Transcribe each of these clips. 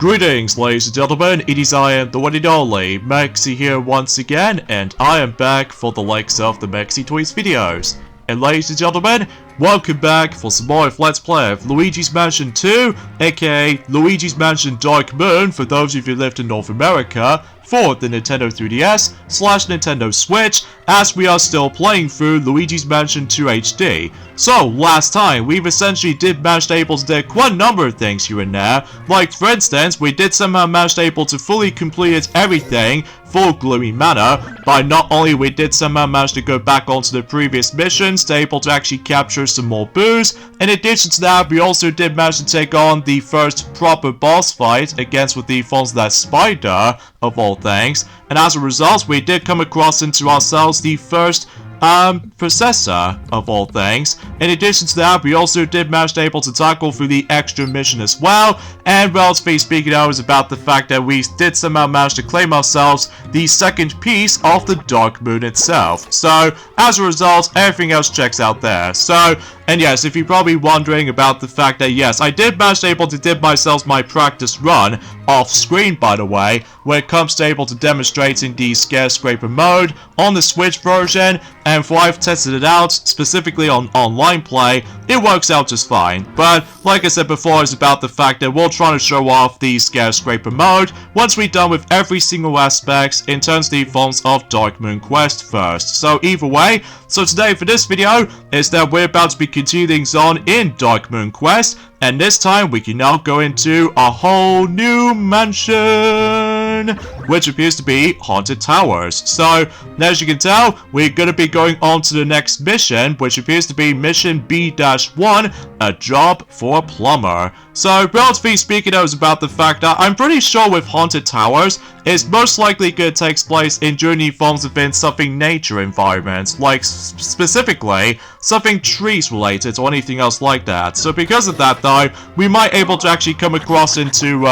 Greetings, ladies and gentlemen, it is I am the one and only Maxi here once again, and I am back for the likes of the Maxi Toys videos. And ladies and gentlemen, welcome back for some more of Let's Play of Luigi's Mansion 2, aka Luigi's Mansion Dark Moon for those of you who lived in North America, for the Nintendo 3DS/Nintendo Switch, as we are still playing through Luigi's Mansion 2 HD. So, last time, we've essentially did manage able to do quite a number of things here and there. Like, for instance, we did somehow manage able to fully complete everything for Gloomy Manor, by not only we did somehow manage to go back onto the previous missions, to able to actually capture some more boos. In addition to that, we also did manage to take on the first proper boss fight against with the forms of that spider, of all things, and as a result, we did come across into ourselves the first processor, of all things. In addition to that, we also did manage to able to tackle through the extra mission as well, and relatively speaking, that was about the fact that we did somehow manage to claim ourselves the second piece of the Dark Moon itself. So, as a result, everything else checks out there. So, and yes, if you're probably wondering about the fact that yes, I did manage to able to did myself my practice run off screen, by the way, when it comes to able to demonstrating the Scare-Scraper mode on the Switch version, and for I've tested it out, specifically on online play, it works out just fine. But, like I said before, it's about the fact that we're trying to show off the Scare-Scraper mode once we're done with every single aspect in terms of the forms of Dark Moon Quest first. So either way, so today for this video, is that we're about to be continuing on in Dark Moon Quest, and this time we can now go into a whole new mansion, which appears to be Haunted Towers. So, as you can tell, we're going to be going on to the next mission, which appears to be Mission B-1, a job for a plumber. So, relatively speaking, it was about the fact that I'm pretty sure with Haunted Towers, it's most likely going to take place in journey forms within something nature environments, like specifically something trees related or anything else like that. So because of that though, we might able to actually come across into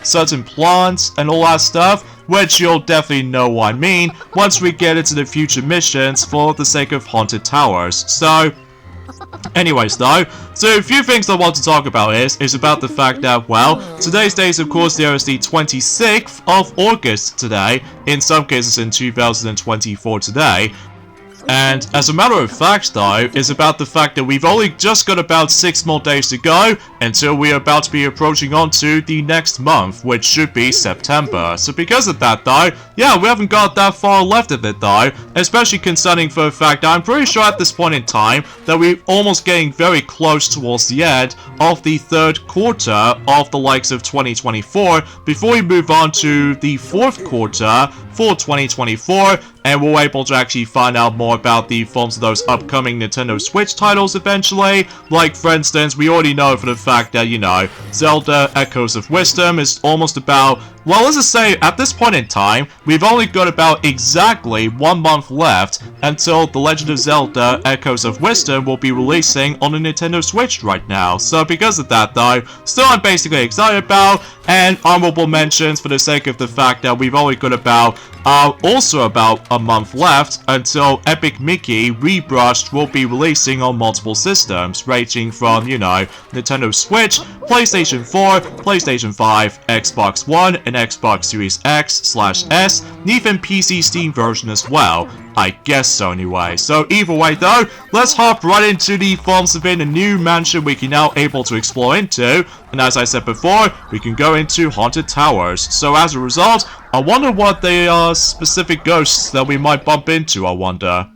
certain plants and all that stuff, which you'll definitely know what I mean once we get into the future missions for the sake of Haunted Towers. So, anyways though, so a few things I want to talk about is about the fact that, well, today's date, of course, there is the 26th of August today, in some cases in 2024 today. And as a matter of fact though, is about the fact that we've only just got about 6 more days to go until we are about to be approaching on to the next month, which should be September. So because of that though, yeah, we haven't got that far left of it though, especially concerning for the fact that I'm pretty sure at this point in time that we're almost getting very close towards the end of the 3rd quarter of the likes of 2024 before we move on to the 4th quarter for 2024, and we're able to actually find out more about the forms of those upcoming Nintendo Switch titles eventually. Like, for instance, we already know for the fact that, you know, Zelda Echoes of Wisdom is almost about, well, let's just say, at this point in time, we've only got about exactly 1 month left until The Legend of Zelda Echoes of Wisdom will be releasing on the Nintendo Switch right now. So because of that, though, still I'm basically excited about, and honorable mentions for the sake of the fact that we've only got about also about a month left until Epic Mickey Rebrushed will be releasing on multiple systems, ranging from, you know, Nintendo Switch, PlayStation 4, PlayStation 5, Xbox One, and Xbox Series X/S, and even PC Steam version as well. I guess so anyway. So either way though, let's hop right into the forms within a new mansion we can now able to explore into, and as I said before, we can go into Haunted Towers. So as a result, I wonder what the specific ghosts that we might bump into, I wonder.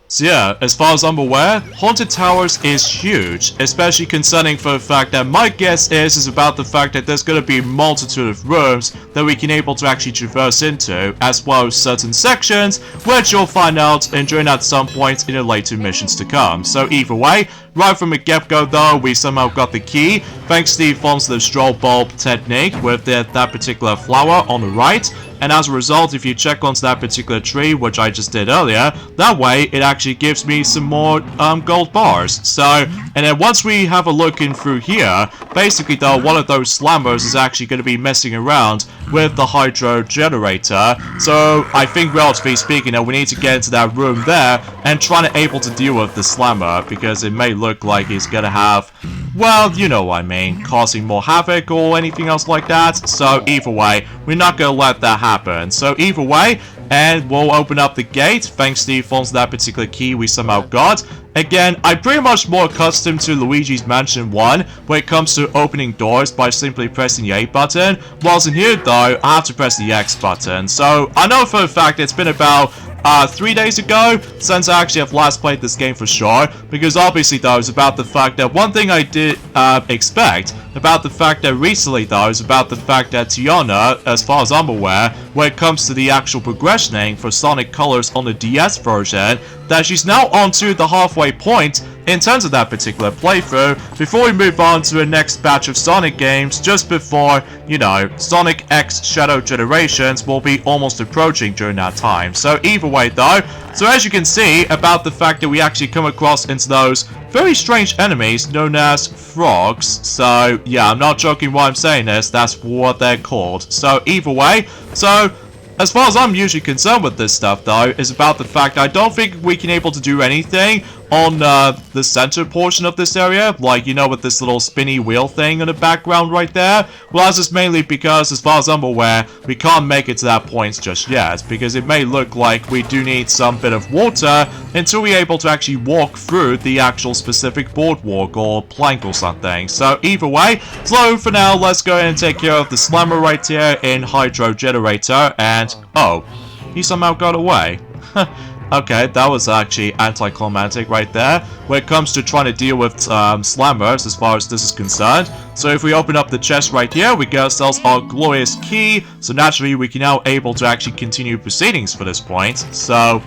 So yeah, as far as I'm aware, Haunted Towers is huge, especially concerning for the fact that my guess is about the fact that there's going to be a multitude of rooms that we can able to actually traverse into, as well as certain sections, which you'll find out and during at some point in the later missions to come. So either way, right from the get-go though, we somehow got the key, thanks to the forms of the straw bulb technique with that particular flower on the right. And as a result, if you check onto that particular tree, which I just did earlier, that way it actually gives me some more gold bars. So, and then once we have a look in through here, basically though, one of those slammers is actually going to be messing around with the hydro generator. So I think relatively speaking, we need to get into that room there and try to able to deal with the slammer, because it may look like he's going to have, well, you know what I mean, causing more havoc or anything else like that. So either way, we're not going to let that happen. So either way, and we'll open up the gate thanks to the forms of that particular key we somehow got. Again, I'm pretty much more accustomed to Luigi's Mansion 1 when it comes to opening doors by simply pressing the A button, whilst in here though, I have to press the X button. So I know for a fact it's been about 3 days ago since I actually have last played this game for sure, because obviously though it's about the fact that one thing I did expect about the fact that recently though is about the fact that Tiana, as far as I'm aware, when it comes to the actual progressioning for Sonic Colors on the DS version, that she's now onto the halfway point in terms of that particular playthrough before we move on to the next batch of Sonic games, just before, you know, Sonic X Shadow Generations will be almost approaching during that time. So either way though, so as you can see about the fact that we actually come across into those very strange enemies known as frogs. So yeah, I'm not joking while I'm saying this, that's what they're called. So either way, so as far as I'm usually concerned with this stuff though, is about the fact I don't think we can able to do anything on the center portion of this area, like, you know, with this little spinny wheel thing in the background right there. Well, that's just mainly because, as far as I'm aware, we can't make it to that point just yet, because it may look like we do need some bit of water until we're able to actually walk through the actual specific boardwalk or plank or something. So either way, so for now, let's go ahead and take care of the slammer right here in Hydro Generator, and oh, he somehow got away. Okay, that was actually anticlimactic right there when it comes to trying to deal with slammers as far as this is concerned. So if we open up the chest right here, we get ourselves our glorious key. So naturally, we can now able to actually continue proceedings for this point. So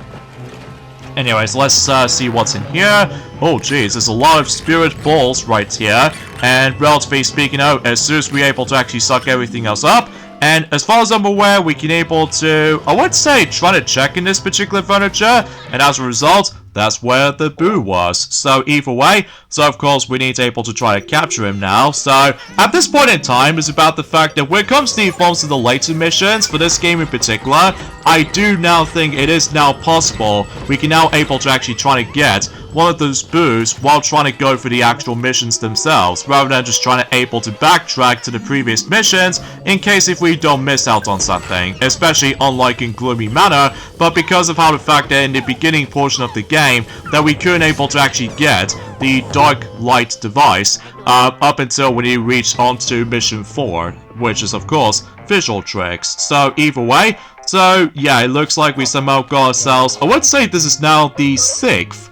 anyways, let's see what's in here. Oh geez, there's a lot of spirit balls right here. And relatively speaking out, as soon as we're able to actually suck everything else up, and as far as I'm aware, we can able to, I would say, try to check in this particular furniture, and as a result, that's where the Boo was. So either way, so of course we need to able to try to capture him now. So at this point in time, it's about the fact that when it comes to the forms of the later missions, for this game in particular, I do now think it is now possible we can now able to actually try to get one of those Boos while trying to go for the actual missions themselves, rather than just trying to able to backtrack to the previous missions in case if we don't miss out on something, especially unlike in Gloomy Manor. But because of how the fact that in the beginning portion of the game that we couldn't able to actually get the dark light device up until when you reached onto mission 4, which is of course visual tricks. So either way, so yeah, it looks like we somehow got ourselves, I would say this is now the 6th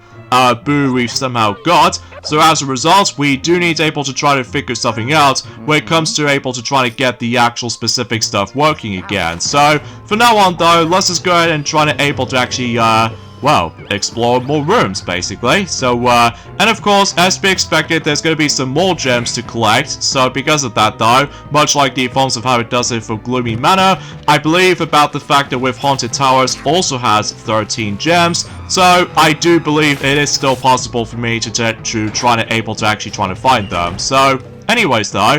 Boo we've somehow got. So as a result, we do need able to try to figure something out when it comes to able to try to get the actual specific stuff working again. So for now on though, let's just go ahead and try to able to actually well, explore more rooms, basically. So, and of course, as we expected, there's going to be some more gems to collect. So, because of that, though, much like the forms of how it does it for Gloomy Manor, I believe about the fact that with Haunted Towers also has 13 gems. So, I do believe it is still possible for me to try to able to actually try to find them. So, anyways, though,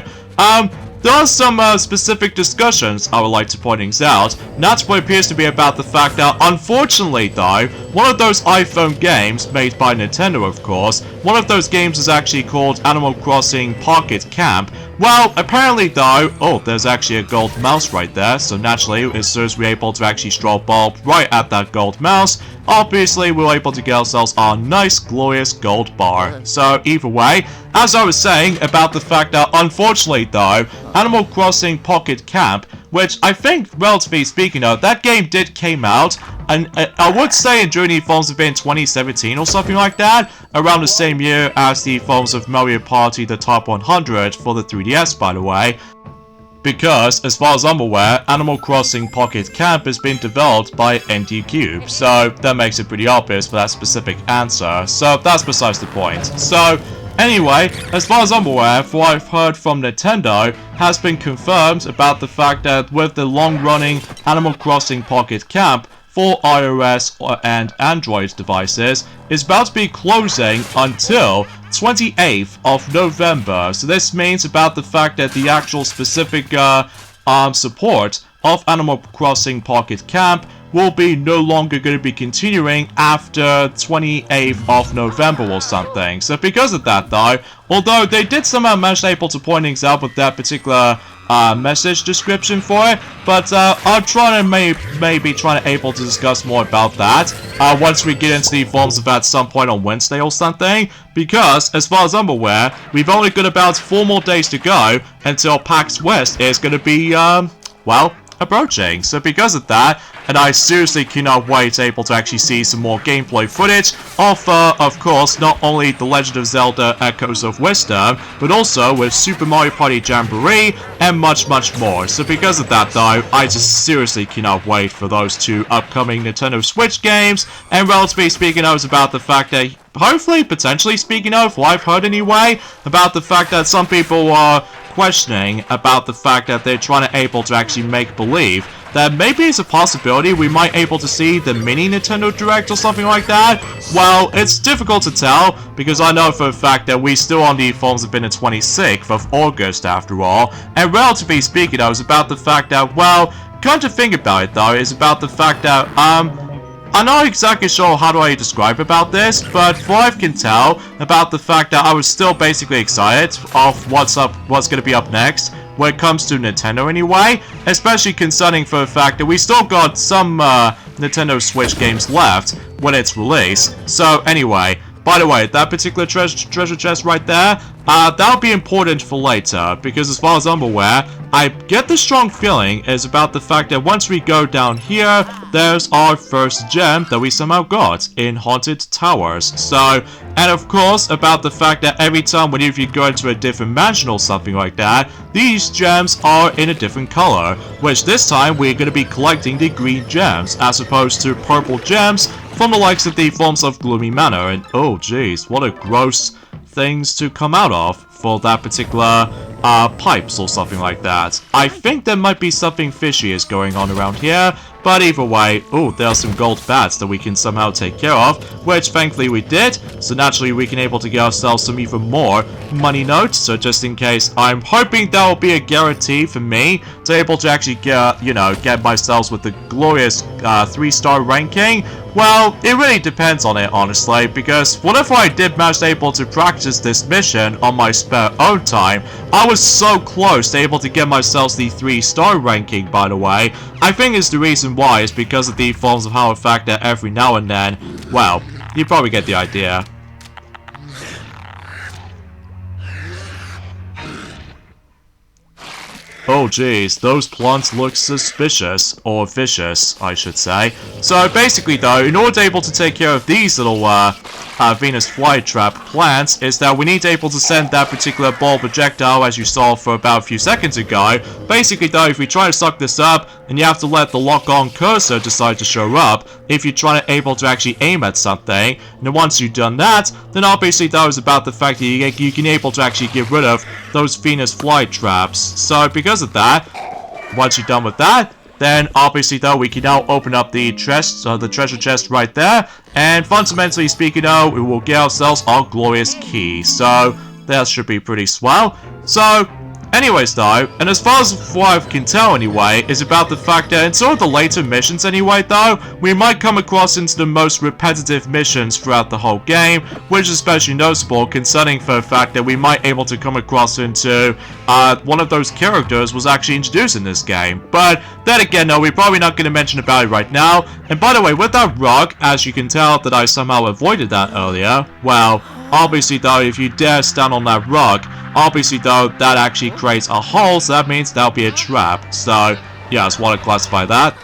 there are some specific discussions I would like to point things out, and that's what appears to be about the fact that, unfortunately though, one of those iPhone games, made by Nintendo of course, one of those games is actually called Animal Crossing Pocket Camp. Well, apparently though, oh, there's actually a gold mouse right there, so naturally, as soon as we're able to actually straw bulb right at that gold mouse, obviously we're able to get ourselves our nice, glorious gold bar. So either way, as I was saying about the fact that, unfortunately though, Animal Crossing Pocket Camp, which I think, relatively speaking though, that game did came out and I would say during the Forms of in 2017 or something like that, around the same year as the Forms of Mario Party the Top 100 for the 3DS, by the way. Because, as far as I'm aware, Animal Crossing Pocket Camp has been developed by ND Cube, so that makes it pretty obvious for that specific answer, so that's besides the point. So, anyway, as far as I'm aware, what I've heard from Nintendo has been confirmed about the fact that with the long-running Animal Crossing Pocket Camp for iOS and Android devices is about to be closing until 28th of November. So this means about the fact that the actual specific support of Animal Crossing Pocket Camp will be no longer going to be continuing after 28th of November or something. So because of that though, although they did somehow manage able to point things out with that particular message description for it, but I'm trying to maybe trying to able to discuss more about that once we get into the Forms of at some point on Wednesday or something, because as far as I'm aware, we've only got about 4 more days to go until PAX West is going to be, well, approaching. So because of that, and I seriously cannot wait able to actually see some more gameplay footage of course, not only The Legend of Zelda Echoes of Wisdom, but also with Super Mario Party Jamboree, and much more. So because of that though, I just seriously cannot wait for those 2 upcoming Nintendo Switch games, and relatively speaking, I was about the fact that, hopefully, potentially speaking of, what I've heard anyway, about the fact that some people are questioning about the fact that they're trying to able to actually make believe that maybe it's a possibility we might able to see the mini Nintendo Direct or something like that. Well, it's difficult to tell, because I know for a fact that we still on the Forms have been the 26th of August after all, and relatively speaking, I was about the fact that, well, come to think about it though, is about the fact that, I'm not exactly sure how do I describe about this, but what I can tell about the fact that I was still basically excited of what's going to be up next when it comes to Nintendo anyway, especially concerning for the fact that we still got some Nintendo Switch games left when it's released. So anyway, by the way, that particular treasure chest right there, that'll be important for later, because as far as I'm aware, I get the strong feeling is about the fact that once we go down here, there's our first gem that we somehow got in Haunted Towers. So, and of course, about the fact that every time whenever you go into a different mansion or something like that, these gems are in a different color, which this time we're going to be collecting the green gems, as opposed to purple gems from the likes of the Forms of Gloomy Manor, and oh jeez, what a gross things to come out of for that particular pipes or something like that. I think there might be something fishy is going on around here, but either way, oh, there are some gold bats that we can somehow take care of, which thankfully we did, so naturally we can able to get ourselves some even more money notes, so just in case, I'm hoping that will be a guarantee for me to able to actually get, you know, get myself with the glorious 3-star ranking. Well, it really depends on it, honestly, because whenever I did manage able to practice this mission on my spare own time, I was so close to able to get myself the 3-star ranking, by the way. I think it's the reason why is because of the Forms of how in fact that every now and then, well, you probably get the idea. Oh jeez, those plants look suspicious, or vicious, I should say. So basically though, in order to able to take care of these little Venus flytrap plants, is that we need to able to send that particular ball projectile, as you saw for about a few seconds ago. Basically though, if we try to suck this up, then you have to let the lock-on cursor decide to show up if you're trying to able to actually aim at something. And then once you've done that, then obviously that was about the fact that you can able to actually get rid of those Venus flytraps. So because of that, once you're done with that, then obviously though we can now open up the chest, the treasure chest right there, and fundamentally speaking though, we will get ourselves our glorious key. So that should be pretty swell. So anyways though, and as far as what I can tell anyway, is about the fact that in some of the later missions anyway though, we might come across into the most repetitive missions throughout the whole game, which is especially noticeable concerning for the fact that we might able to come across into one of those characters was actually introduced in this game. But then again no, we're probably not going to mention about it right now. And by the way, with that rock, as you can tell that I somehow avoided that earlier, well, obviously though, if you dare stand on that rock, obviously though, that actually creates a hole, so that means that'll be a trap. So, yeah, I just want to classify that.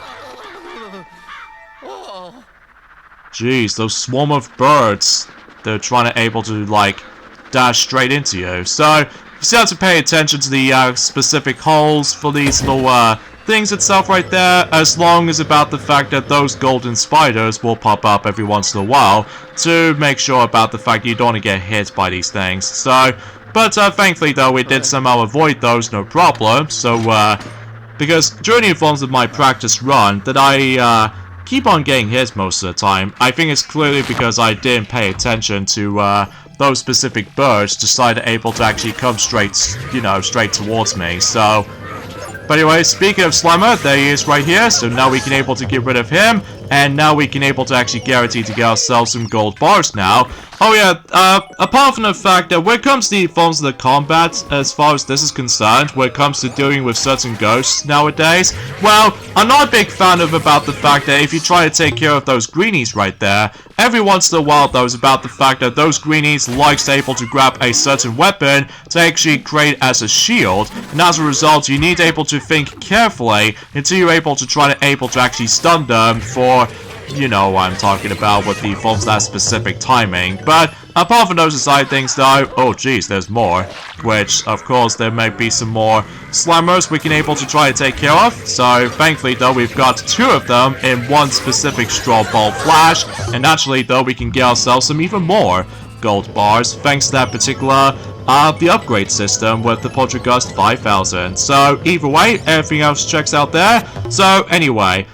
Jeez, those swarm of birds. They're trying to able to, like, dash straight into you. So, you still have to pay attention to the specific holes for these little things itself right there, as long as about the fact that those golden spiders will pop up every once in a while to make sure about the fact you don't want to get hit by these things. So, but thankfully though, we did somehow avoid those, no problem. So, because during the forms of my practice run, that I keep on getting hit most of the time. I think it's clearly because I didn't pay attention to those specific birds decided able to actually come straight, you know, straight towards me. So, but anyway, speaking of Slimer, there he is right here. So now we can able to get rid of him, and now we can able to actually guarantee to get ourselves some gold bars now. Oh yeah, apart from the fact that when it comes to the forms of the combat, as far as this is concerned, when it comes to dealing with certain ghosts nowadays, well, I'm not a big fan of about the fact that if you try to take care of those greenies right there, every once in a while though is about the fact that those greenies likes able to grab a certain weapon to actually create as a shield, and as a result you need able to think carefully until you're able to try to actually stun them for, you know what I'm talking about with the forms that specific timing. But apart from those aside things though, oh geez, there's more. Which, of course, there may be some more Slammers we can able to try to take care of. So, thankfully though, we've got 2 of them in one specific straw ball flash. And naturally though, we can get ourselves some even more gold bars thanks to that particular the upgrade system with the Poltergust 5000. So, either way, everything else checks out there. So, anyway,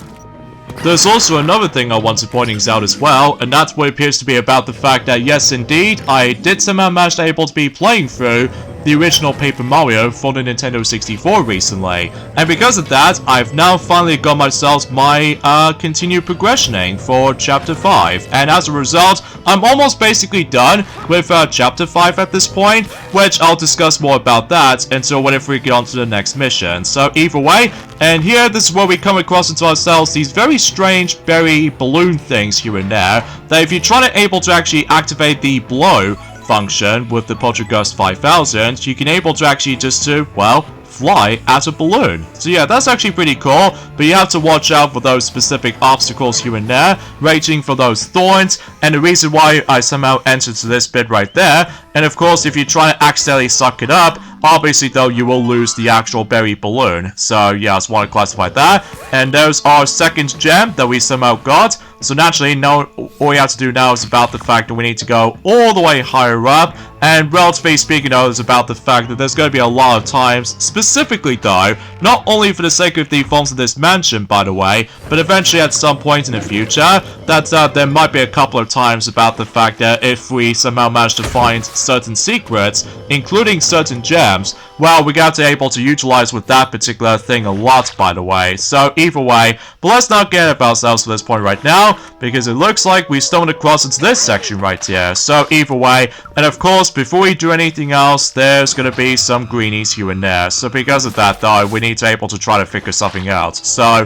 there's also another thing I want to point out as well, and that's what appears to be about the fact that yes indeed, I did somehow manage to able to be playing through the original Paper Mario for the Nintendo 64 recently. And because of that, I've now finally got myself my continued progressioning for Chapter 5. And as a result, I'm almost basically done with Chapter 5 at this point, which I'll discuss more about that until whenever we get on to the next mission. So either way, and here this is where we come across into ourselves these very strange berry balloon things here and there, that if you try to able to actually activate the blow function with the Poltergust 5000, you can able to actually just to, well, fly as a balloon. So yeah, that's actually pretty cool, but you have to watch out for those specific obstacles here and there, ranging for those thorns, and the reason why I somehow entered to this bit right there, and of course if you try to accidentally suck it up, obviously though you will lose the actual berry balloon. So yeah, I just want to classify that, and there's our second gem that we somehow got. So naturally, now all we have to do now is about the fact that we need to go all the way higher up, and relatively speaking though, is about the fact that there's going to be a lot of times, specifically though, not only for the sake of the forms of this mansion by the way, but eventually at some point in the future, that there might be a couple of times about the fact that if we somehow manage to find certain secrets, including certain gems, well, we got to able to utilize with that particular thing a lot by the way. So either way, but let's not get up ourselves for this point right now, because it looks like we stumbled across into this section right here. So either way, and of course, before we do anything else, there's going to be some greenies here and there. So because of that though, we need to able to try to figure something out. So,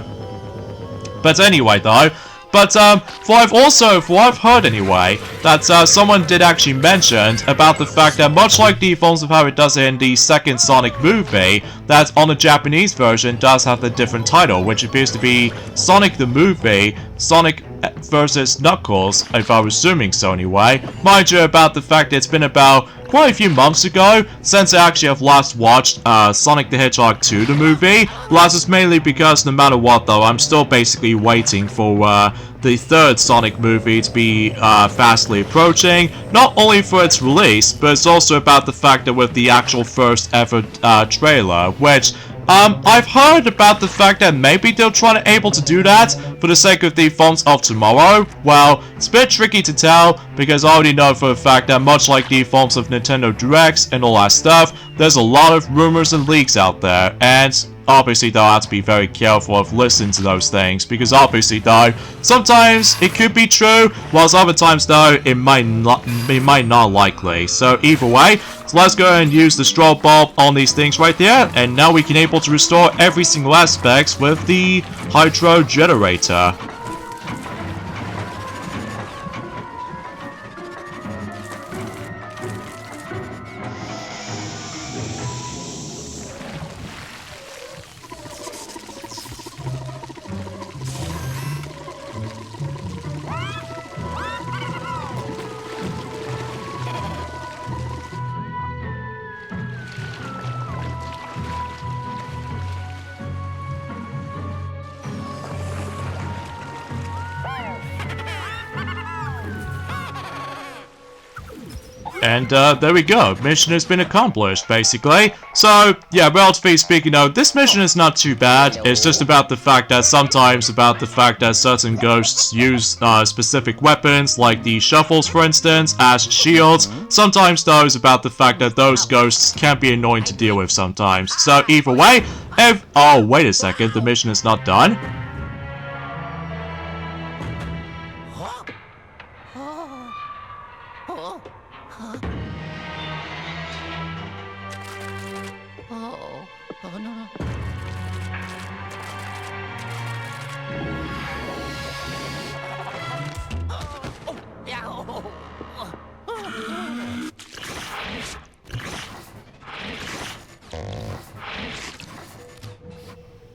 but anyway though, but for I've heard anyway, that someone did actually mention about the fact that much like the forms of how it does in the second Sonic movie, that on the Japanese version does have the different title, which appears to be Sonic the Movie, Sonic versus Knuckles, if I was assuming so anyway. Mind you about the fact that it's been about quite a few months ago since I actually have last watched Sonic the Hedgehog 2, the movie. Last is mainly because no matter what though, I'm still basically waiting for the third Sonic movie to be fastly approaching, not only for its release, but it's also about the fact that with the actual first ever trailer, which I've heard about the fact that maybe they'll try to able to do that for the sake of the Fonts of Tomorrow. Well, it's a bit tricky to tell, because I already know for a fact that much like the Fonts of Nintendo Directs and all that stuff, there's a lot of rumors and leaks out there, and obviously though I have to be very careful of listening to those things, because obviously though, sometimes it could be true, whilst other times though, it might not likely. So either way, so let's go and use the straw bulb on these things right there, and now we can able to restore every single aspect with the hydro generator. And there we go. Mission has been accomplished, basically. So, yeah, relatively speaking, though, this mission is not too bad. It's just about the fact that sometimes certain ghosts use specific weapons, like the shovels, for instance, as shields. Sometimes, though, it's about the fact that those ghosts can be annoying to deal with sometimes. So, either way, oh, wait a second, the mission is not done.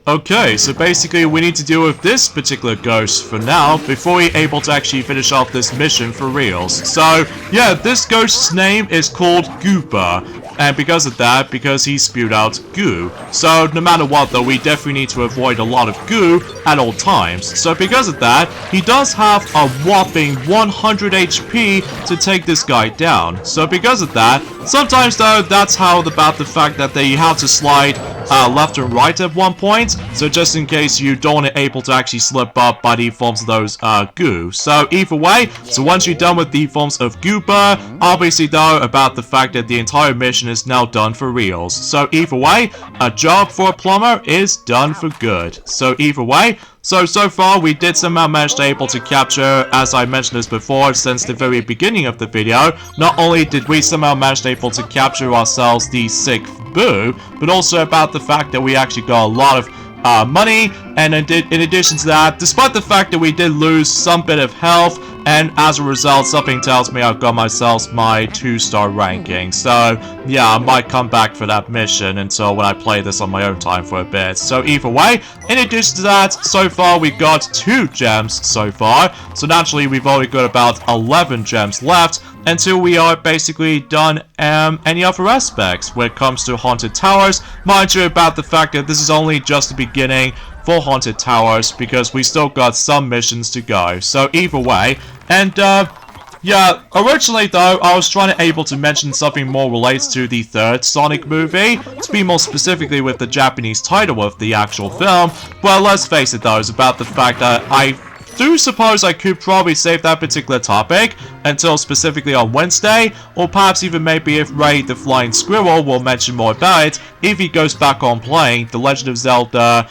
Okay, so basically we need to deal with this particular ghost for now before we're able to actually finish off this mission for reals. So, yeah, this ghost's name is called Gooper. And because of that, because he spewed out goo. So no matter what though, we definitely need to avoid a lot of goo at all times. So because of that, he does have a whopping 100 HP to take this guy down. So because of that, sometimes though, that's how about the fact that they have to slide left and right at one point. So just in case you don't able to actually slip up by the forms of those goo. So either way, so once you're done with the forms of Gooper, obviously though, about the fact that the entire mission is now done for reals. So either way, a job for a plumber is done for good. So either way, so far we did somehow manage to able to capture, as I mentioned this before, since the very beginning of the video, not only did we somehow manage to able to capture ourselves the 6th boo, but also about the fact that we actually got a lot of money, and in addition to that, despite the fact that we did lose some bit of health, and as a result, something tells me I've got myself my 2-star ranking. So, yeah, I might come back for that mission until when I play this on my own time for a bit. So, either way, in addition to that, so far we've got 2 gems so far. So, naturally, we've only got about 11 gems left until we are basically done any other aspects when it comes to Haunted Towers. Mind you about the fact that this is only just the beginning for Haunted Towers, because we still got some missions to go. So either way, and yeah, originally though, I was trying to able to mention something more related to the 3rd Sonic movie, to be more specifically with the Japanese title of the actual film, but let's face it though, it's about the fact that I do suppose I could probably save that particular topic until specifically on Wednesday, or perhaps even maybe if Ray the Flying Squirrel will mention more about it if he goes back on playing The Legend of Zelda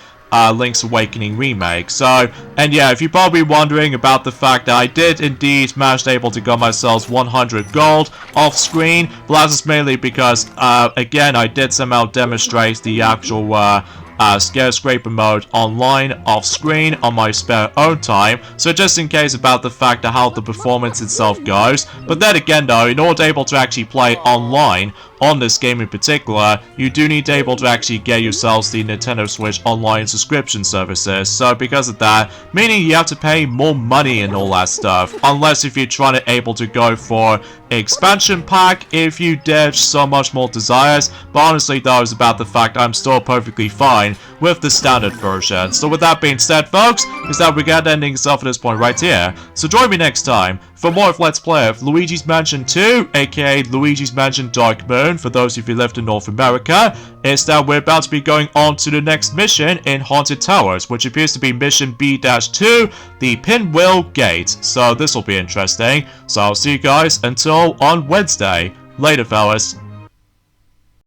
Link's Awakening remake. So, and yeah, if you're probably wondering about the fact that I did indeed manage to able to get myself 100 gold off screen, but that's mainly because, again, I did somehow demonstrate the actual Scare Scraper mode online off screen on my spare own time, so just in case about the fact of how the performance itself goes. But then again though, in order to able to actually play online on this game in particular, you do need to able to actually get yourselves the Nintendo Switch online subscription services. So because of that, meaning you have to pay more money and all that stuff, unless if you're trying to able to go for expansion pack if you did so much more desires. But honestly though, it's about the fact I'm still perfectly fine with the standard version. So with that being said folks, is that we got ending stuff at this point right here. So join me next time for more of Let's Play of Luigi's Mansion 2, aka Luigi's Mansion Dark Moon, for those of you who lived in North America. Is that we're about to be going on to the next mission in Haunted Towers, which appears to be Mission B-2, the Pinwheel Gate. So this will be interesting. So I'll see you guys until on Wednesday. Later fellas.